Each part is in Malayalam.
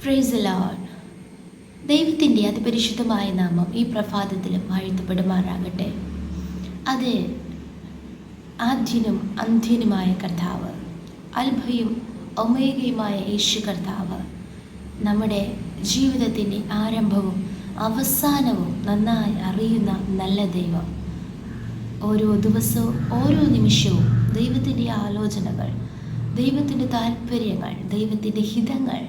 Praise the Lord. ദൈവത്തിൻ്റെ അതിപരിശുദ്ധമായ നാമം ഈ പ്രഭാതത്തിലും വാഴ്ത്തപ്പെടുമാറാകട്ടെ. അത് ആദ്യനും അന്ത്യനുമായ കർത്താവ്, അൽഭയും ഒമേഗയുമായ യേശു കർത്താവ്, നമ്മുടെ ജീവിതത്തിൻ്റെ ആരംഭവും അവസാനവും നന്നായി അറിയുന്ന നല്ല ദൈവം. ഓരോ ദിവസവും ഓരോ നിമിഷവും ദൈവത്തിൻ്റെ ആലോചനകൾ, ദൈവത്തിൻ്റെ താല്പര്യങ്ങൾ, ദൈവത്തിൻ്റെ ഹിതങ്ങൾ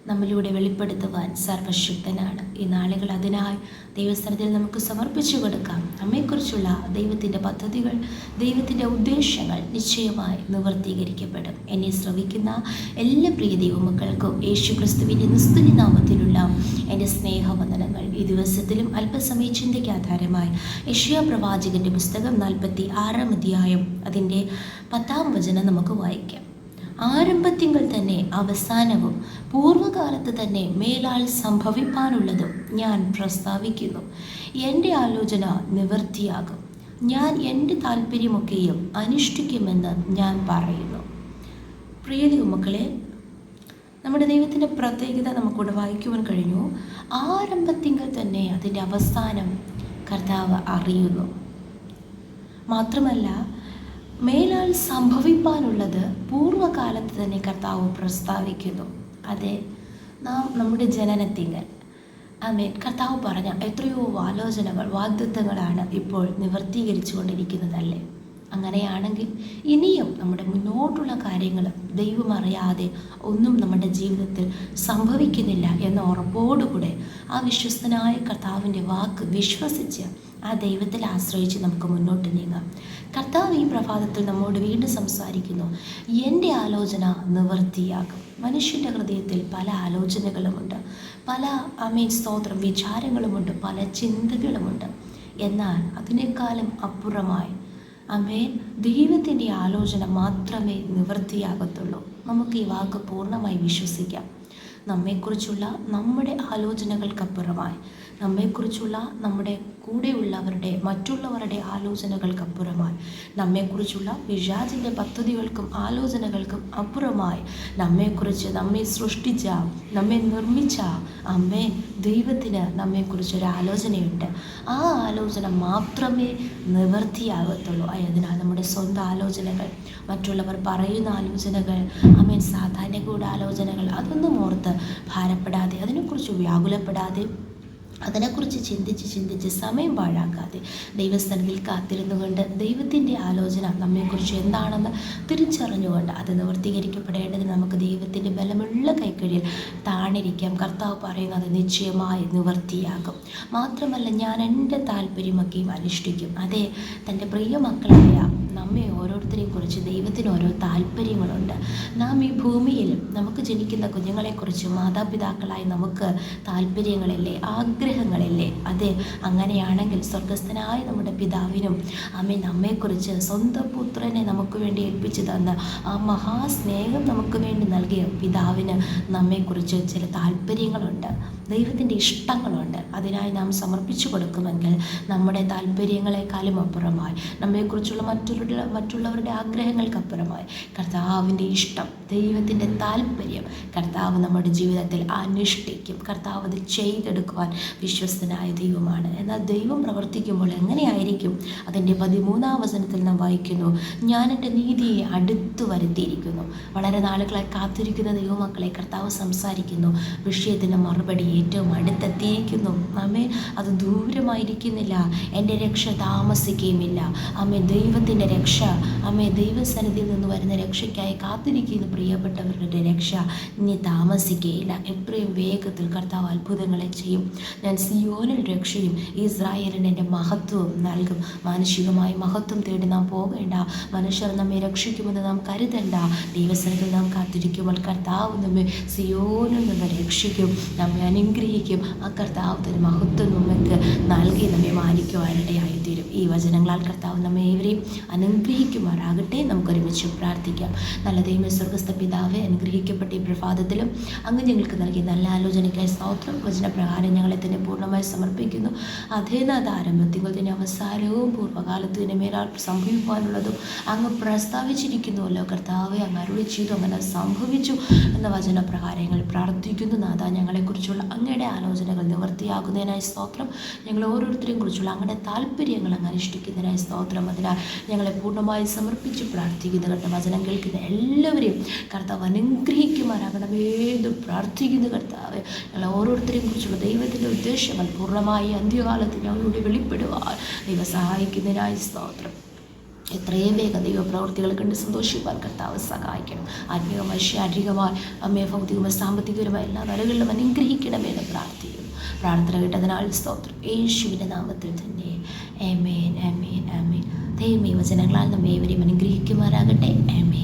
നമ്മളിലൂടെ വെളിപ്പെടുത്തുവാൻ സർവശക്തനാണ്. ഈ നാളുകൾ അതിനായി ദൈവസ്ഥലത്തിൽ നമുക്ക് സമർപ്പിച്ചു കൊടുക്കാം. നമ്മെക്കുറിച്ചുള്ള ദൈവത്തിൻ്റെ പദ്ധതികൾ, ദൈവത്തിൻ്റെ ഉദ്ദേശങ്ങൾ നിശ്ചയമായി നിവർത്തീകരിക്കപ്പെടും. എന്നെ ശ്രവിക്കുന്ന എല്ലാ പ്രിയ ദൈവമക്കൾക്കും യേശു ക്രിസ്തുവിൻ്റെ നിസ്തുല നാമത്തിലുള്ള എൻ്റെ സ്നേഹവന്ദനങ്ങൾ. ഈ ദിവസത്തിലും അല്പസമയ ചിന്തയ്ക്ക് ആധാരമായി യെശയ്യാ പ്രവാചകൻ്റെ പുസ്തകം 46-ാം അധ്യായം അതിൻ്റെ 10-ാം വചനം നമുക്ക് വായിക്കാം. ആരംഭത്തിങ്കൽ തന്നെ അവസാനവും പൂർവ്വകാലത്ത് തന്നെ മേലാൽ സംഭവിപ്പാനുള്ളതും ഞാൻ പ്രസ്താവിക്കുന്നു. എൻ്റെ ആലോചന നിവൃത്തിയാകും. ഞാൻ എൻ്റെ താല്പര്യമൊക്കെയും അനുഷ്ഠിക്കുമെന്ന് ഞാൻ പറയുന്നു. പ്രിയ ദൈവമക്കളെ, നമ്മുടെ ദൈവത്തിൻ്റെ പ്രത്യേകത നമുക്കിവിടെ വായിക്കുവാൻ കഴിഞ്ഞു. ആരംഭത്തിങ്കൽ തന്നെ അതിൻ്റെ അവസാനം കർത്താവ് അറിയുന്നു. മാത്രമല്ല, മേലാൽ സംഭവിപ്പാനുള്ളത് പൂർവ്വകാലത്ത് തന്നെ കർത്താവ് പ്രസ്താവിക്കുന്നു. അതെ, നാം നമ്മുടെ ജനനത്തിങ്കൽ ആമേൻ കർത്താവ് പറഞ്ഞ എത്രയോ ആലോചനകൾ, വാഗ്ദത്തങ്ങളാണ് ഇപ്പോൾ നിവർത്തീകരിച്ചു കൊണ്ടിരിക്കുന്നതല്ലേ. അങ്ങനെയാണെങ്കിൽ ഇനിയും നമ്മുടെ മുന്നോട്ടുള്ള കാര്യങ്ങൾ ദൈവം അറിയാതെ ഒന്നും നമ്മുടെ ജീവിതത്തിൽ സംഭവിക്കുന്നില്ല എന്ന ഉറപ്പോടുകൂടെ ആ വിശ്വസ്തനായ കർത്താവിൻ്റെ വാക്ക് വിശ്വസിച്ച് ആ ദൈവത്തിൽ ആശ്രയിച്ച് നമുക്ക് മുന്നോട്ട് നീങ്ങാം. കർത്താവ് ഈ പ്രഭാതത്തിൽ നമ്മോട് വീണ്ടും സംസാരിക്കുന്നു. എൻ്റെ ആലോചന നിവൃത്തിയാകും. മനുഷ്യൻ്റെ ഹൃദയത്തിൽ പല ആലോചനകളുമുണ്ട്, പല സ്തോത്രം വിചാരങ്ങളുമുണ്ട്, പല ചിന്തകളുമുണ്ട്. എന്നാൽ അതിനേക്കാളും അപ്പുറമായി ദൈവത്തിൻ്റെ ആലോചന മാത്രമേ നിവൃത്തിയാകത്തുള്ളൂ. നമുക്ക് ഈ വാക്ക് പൂർണ്ണമായി വിശ്വസിക്കാം. നമ്മെക്കുറിച്ചുള്ള നമ്മുടെ ആലോചനകൾക്കപ്പുറമായി, നമ്മെക്കുറിച്ചുള്ള നമ്മുടെ കൂടെയുള്ളവരുടെ മറ്റുള്ളവരുടെ ആലോചനകൾക്കപ്പുറമായി, നമ്മെക്കുറിച്ചുള്ള പിശാചിൻ്റെ പദ്ധതികൾക്കും ആലോചനകൾക്കും അപ്പുറമായി നമ്മെക്കുറിച്ച്, നമ്മെ സൃഷ്ടിച്ച, നമ്മെ നിർമ്മിച്ച ദൈവത്തിന് നമ്മെക്കുറിച്ചൊരു ആലോചനയുണ്ട്. ആ ആലോചന മാത്രമേ നിവൃത്തിയാകത്തുള്ളൂ. അതിനാൽ നമ്മുടെ സ്വന്തം ആലോചനകൾ, മറ്റുള്ളവർ പറയുന്ന ആലോചനകൾ, സാധാരണ കൂടെ ആലോചനകൾ, അതൊന്നും ഓർത്ത് ഭാരപ്പെടാതെ, അതിനെക്കുറിച്ച് വ്യാകുലപ്പെടാതെ, അതിനെക്കുറിച്ച് ചിന്തിച്ച് സമയം പാഴാക്കാതെ ദൈവസ്ഥലത്തിൽ കാത്തിരുന്നുകൊണ്ട് ദൈവത്തിൻ്റെ ആലോചന നമ്മെക്കുറിച്ച് എന്താണെന്ന് തിരിച്ചറിഞ്ഞുകൊണ്ട് അത് നിവർത്തീകരിക്കപ്പെടേണ്ടതിന് നമുക്ക് ദൈവത്തിൻ്റെ ബലമുള്ള കൈക്കഴിയിൽ താണിരിക്കാം. കർത്താവ് പറയുന്നത് നിശ്ചയമായി നിവർത്തിയാകും. മാത്രമല്ല, ഞാൻ എൻ്റെ താല്പര്യമൊക്കെയും അനുഷ്ഠിക്കും. അതെ, തൻ്റെ പ്രിയ മക്കളായ നമ്മെ ഓരോരുത്തരെയും കുറിച്ച് ദൈവത്തിന് ഓരോ താല്പര്യങ്ങളുണ്ട്. നാം ഈ ഭൂമിയിലും നമുക്ക് ജനിക്കുന്ന കുഞ്ഞുങ്ങളെക്കുറിച്ച് മാതാപിതാക്കളായി നമുക്ക് താല്പര്യങ്ങളില്ലേ, ആഗ്രഹങ്ങളില്ലേ? അതെ, അങ്ങനെയാണെങ്കിൽ സ്വർഗസ്ഥനായ നമ്മുടെ പിതാവിനും നമ്മെക്കുറിച്ച് സ്വന്തം പുത്രനെ നമുക്ക് വേണ്ടി ഏൽപ്പിച്ചു തന്ന ആ മഹാസ്നേഹം നമുക്ക് വേണ്ടി നൽകിയ പിതാവിന് നമ്മെക്കുറിച്ച് ചില താല്പര്യങ്ങളുണ്ട്, ദൈവത്തിൻ്റെ ഇഷ്ടങ്ങളുണ്ട്. അതിനായി നാം സമർപ്പിച്ചു കൊടുക്കുമെങ്കിൽ നമ്മുടെ താല്പര്യങ്ങളെക്കാളും അപ്പുറമായി, നമ്മെക്കുറിച്ചുള്ള മറ്റുള്ളവരുടെ ആഗ്രഹങ്ങൾക്കപ്പുറമായി കർത്താവിൻ്റെ ഇഷ്ടം, ദൈവത്തിൻ്റെ താല്പര്യം കർത്താവ് നമ്മുടെ ജീവിതത്തിൽ അനുഷ്ഠിക്കും. കർത്താവ് അത് ചെയ്തെടുക്കുവാൻ വിശ്വസ്തനായ ദൈവമാണ്. എന്നാൽ ദൈവം പ്രവർത്തിക്കുമ്പോൾ എങ്ങനെയായിരിക്കും? അതിൻ്റെ 13-ാം വചനത്തിൽ നാം വായിക്കുന്നു, ഞാൻ എൻ്റെ നീതിയെ അടുത്തു വരുത്തിയിരിക്കുന്നു. വളരെ നാളുകളായി കാത്തിരിക്കുന്ന ദൈവമക്കളെ കർത്താവ് സംസാരിക്കുന്നു. വിഷയത്തിൻ്റെ മറുപടി ഏറ്റവും അടുത്തെത്തിയിരിക്കുന്നു. അത് ദൂരമായിരിക്കുന്നില്ല. എൻ്റെ രക്ഷ താമസിക്കുകയുമില്ല. ദൈവത്തിൻ്റെ രക്ഷ, ദൈവസന്നിധിയിൽ നിന്ന് വരുന്ന രക്ഷയ്ക്കായി കാത്തിരിക്കുന്ന പ്രിയപ്പെട്ടവരുടെ രക്ഷ ഇനി താമസിക്കുകയില്ല. എത്രയും വേഗത്തിൽ കർത്താവ് അത്ഭുതങ്ങളെ ചെയ്യും. ഞാൻ സിയോനിൽ രക്ഷയും ഇസ്രായേലിന് എൻ്റെ മഹത്വവും നൽകും. മാനുഷികമായി മഹത്വം തേടി നാം പോകേണ്ട, മനുഷ്യർ നമ്മെ രക്ഷിക്കുമെന്ന് നാം കരുതണ്ട. ദൈവസന്നിധിയിൽ നാം കാത്തിരിക്കുമ്പോൾ കർത്താവ് നമ്മെ സിയോനിൽ നിന്ന് രക്ഷിക്കും, നമ്മെ അനുഗ്രഹിക്കും. ആ കർത്താവ് മഹത്വം നമുക്ക് നൽകി നമ്മെ മാനിക്കുവാനിടയായി തീരും. ഈ വചനങ്ങളാൽ കർത്താവ് നമ്മെ ഏവരെയും അനുഗ്രഹിക്കുമാറാകട്ടെ. നമുക്കൊരുമിച്ച് പ്രാർത്ഥിക്കാം. നല്ല ദൈവമേ, സ്വർഗ്ഗസ്ഥ പിതാവേ, അനുഗ്രഹിക്കപ്പെട്ട ഈ പ്രഭാതത്തിലും അങ്ങ് ഞങ്ങൾക്ക് നൽകിയ നല്ല ആലോചനയ്ക്കായി സ്തോത്രം. വചനപ്രകാരം ഞങ്ങളെ തന്നെ പൂർണ്ണമായി സമർപ്പിക്കുന്നു. അതേനാഥ, ആരംഭത്തിൽ തന്നെ അവസാനവും പൂർവ്വകാലത്ത് തന്നെ മേലാൽ സംഭവിക്കുവാനുള്ളതും അങ്ങ് പ്രസ്താവിച്ചിരിക്കുന്നുവല്ലോ കർത്താവെ. അങ്ങ് അരുളി ചെയ്തു, അങ്ങനെ സംഭവിച്ചു എന്ന വചനപ്രകാരം ഞങ്ങൾ പ്രാർത്ഥിക്കുന്നു. നാഥ, ഞങ്ങളെക്കുറിച്ചുള്ള അങ്ങയുടെ ആലോചനകൾ നിവൃത്തിയാകുന്നതിനായി സ്തോത്രം. ഞങ്ങൾ ഓരോരുത്തരെയും കുറിച്ചുള്ള അങ്ങയുടെ താല്പര്യങ്ങൾ അങ്ങ് അനുഷ്ഠിക്കുന്നതിനായി സ്തോത്രം. അതിനാൽ ഞങ്ങളെ പൂർണ്ണമായി സമർപ്പിച്ച് പ്രാർത്ഥിക്കുന്നു. കർത്താവ്, വചനം കേൾക്കുന്ന എല്ലാവരെയും കർത്താവ് അനുഗ്രഹിക്കുമാറാകണമേ എന്ന് പ്രാർത്ഥിക്കുന്നു. കർത്താവ്, ഞങ്ങൾ ഓരോരുത്തരെയും കുറിച്ചുള്ള ദൈവത്തിൻ്റെ ഉദ്ദേശങ്ങൾ പൂർണ്ണമായി അന്ത്യകാലത്ത് ഞങ്ങളോട് വെളിപ്പെടുവാൻ ദൈവം സഹായിക്കുന്നതിനായി സ്തോത്രം. എത്രയും വേഗം ദൈവപ്രവൃത്തികൾ കണ്ട് സന്തോഷിപ്പാൻ കർത്താവ് സഹായിക്കണം. ആത്മീയമായി, ശാരീരികമായി, ഭൗതികമായി, സാമ്പത്തികപരമായി എല്ലാ നിലകളിലും അനുഗ്രഹിക്കണമെന്ന് പ്രാർത്ഥിക്കുന്നു. പ്രാർത്ഥന കേട്ടതിനാൽ സ്തോത്രം. യേശുവിൻ്റെ നാമത്തിൽ തന്നെ ആമേൻ, ആമേൻ, ആമേൻ. ദൈവമേ, വചനങ്ങളാൽ നമ്മെ ഏവരെയും അനുഗ്രഹിക്കുമാറാകട്ടെ. ആമേൻ.